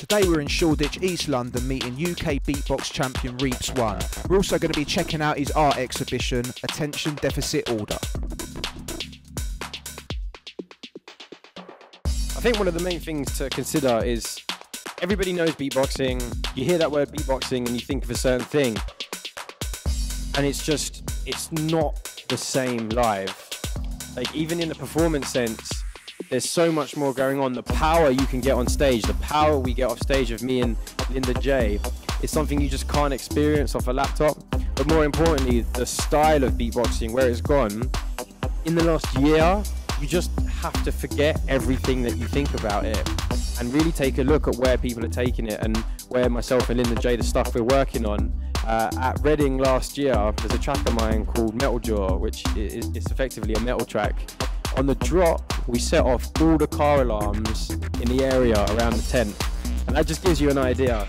Today we're in Shoreditch, East London, meeting UK beatbox champion Reeps 1. We're also going to be checking out his art exhibition, Attention Deficit Order. I think one of the main things to consider is everybody knows beatboxing. You hear that word beatboxing and you think of a certain thing. And it's not the same live. Like, even in the performance sense, there's so much more going on. The power you can get on stage, the power we get off stage of me and Linda J, is something you just can't experience off a laptop. But more importantly, the style of beatboxing, where it's gone, in the last year, you just have to forget everything that you think about it and really take a look at where people are taking it and where myself and Linda J, the stuff we're working on. At Reading last year, there's a track of mine called Metal Jaw, which is effectively a metal track. On the drop, we set off all the car alarms in the area around the tent. And that just gives you an idea.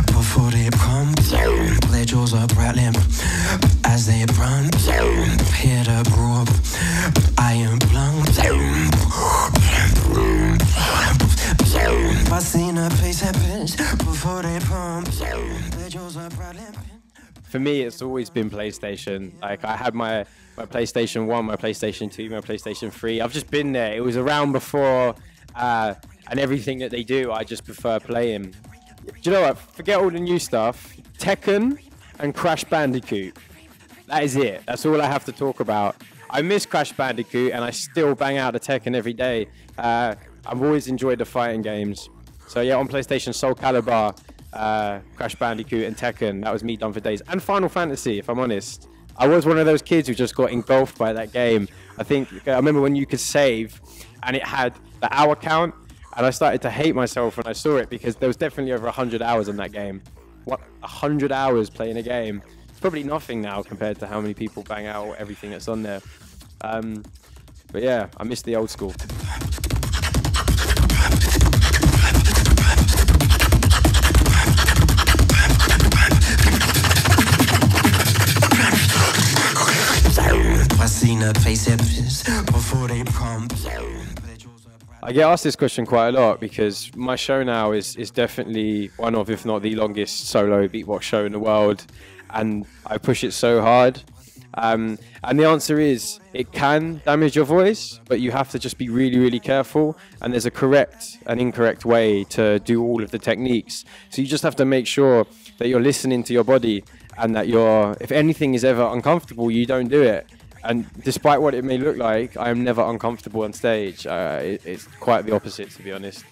Before they pump, their jaws are rattling as they run. Hear the roar, I am blunt. I seen a face happen before they pump, their jaws are rattling. For me, it's always been PlayStation. Like, I had my PlayStation 1, my PlayStation 2, my PlayStation 3. I've just been there. It was around before, and everything that they do, I just prefer playing. Do you know what? Forget all the new stuff. Tekken and Crash Bandicoot. That is it. That's all I have to talk about. I miss Crash Bandicoot, and I still bang out the Tekken every day. I've always enjoyed the fighting games. So yeah, on PlayStation, Soul Calibur, Crash Bandicoot, and Tekken. That was me done for days. And Final Fantasy, if I'm honest. I was one of those kids who just got engulfed by that game. I remember when you could save, and it had the hour count. And I started to hate myself when I saw it, because there was definitely over 100 hours in that game. What, 100 hours playing a game? It's probably nothing now compared to how many people bang out everything that's on there. But yeah, I miss the old school. I seen her face before they pump. I get asked this question quite a lot, because my show now is definitely one of, if not the longest solo beatbox show in the world, and I push it so hard. And the answer is, it can damage your voice, but you have to just be really, really careful. And there's a correct and incorrect way to do all of the techniques. So you just have to make sure that you're listening to your body, and that if anything is ever uncomfortable, you don't do it. And despite what it may look like, I am never uncomfortable on stage. It's quite the opposite, to be honest.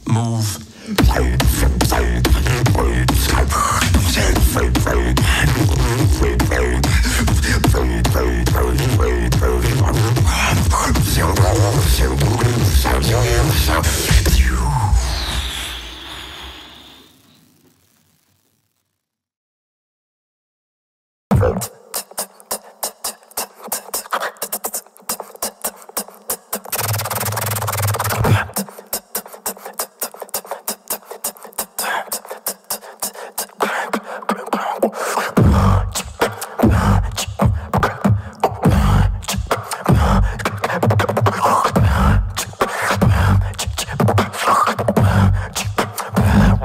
Move.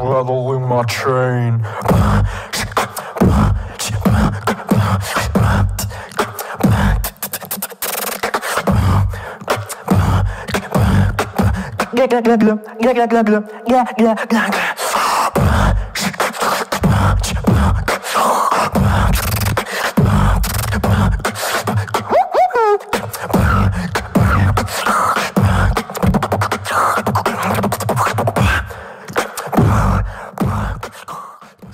Rattle in my train.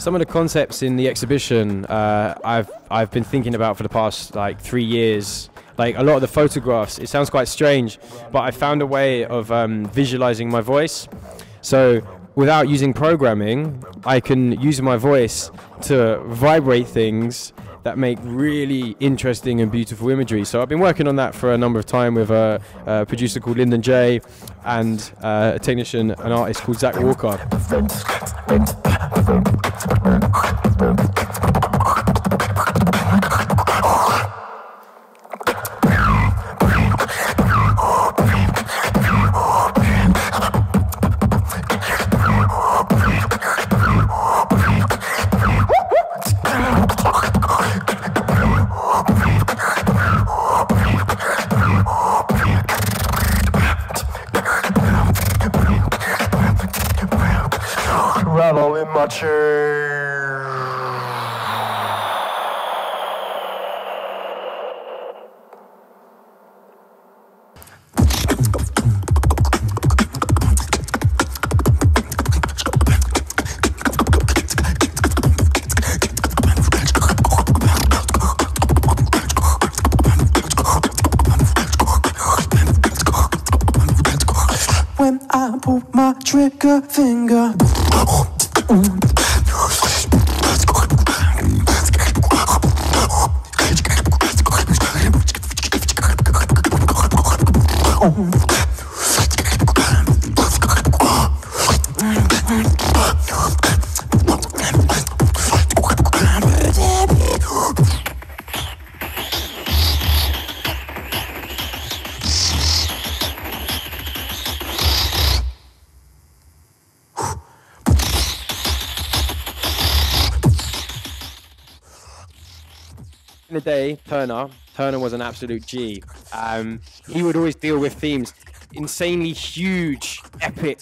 Some of the concepts in the exhibition I've been thinking about for the past like 3 years. Like a lot of the photographs, it sounds quite strange, but I found a way of visualizing my voice. So without using programming, I can use my voice to vibrate things that make really interesting and beautiful imagery. So I've been working on that for a number of time with a producer called Lyndon J and a technician, an artist called Zach Walker. Rattle in my chair. When I pull my trigger finger. In the day, Turner was an absolute G. He would always deal with themes, insanely huge, epic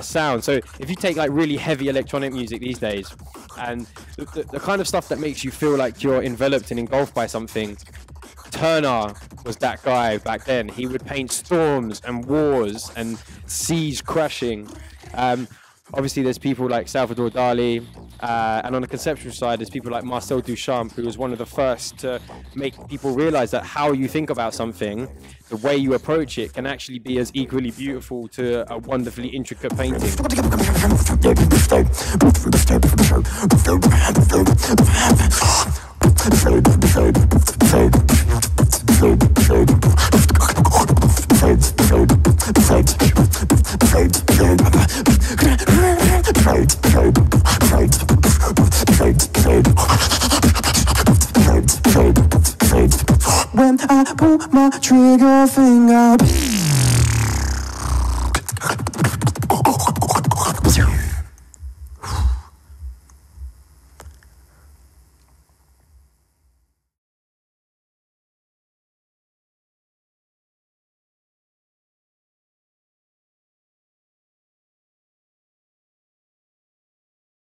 sound. So if you take like really heavy electronic music these days, and the kind of stuff that makes you feel like you're enveloped and engulfed by something, Turner was that guy back then. He would paint storms and wars and seas crashing. Obviously, there's people like Salvador Dali, and on the conceptual side, there's people like Marcel Duchamp, who was one of the first to make people realize that how you think about something, the way you approach it, can actually be as equally beautiful to a wonderfully intricate painting. When I pull my trigger finger.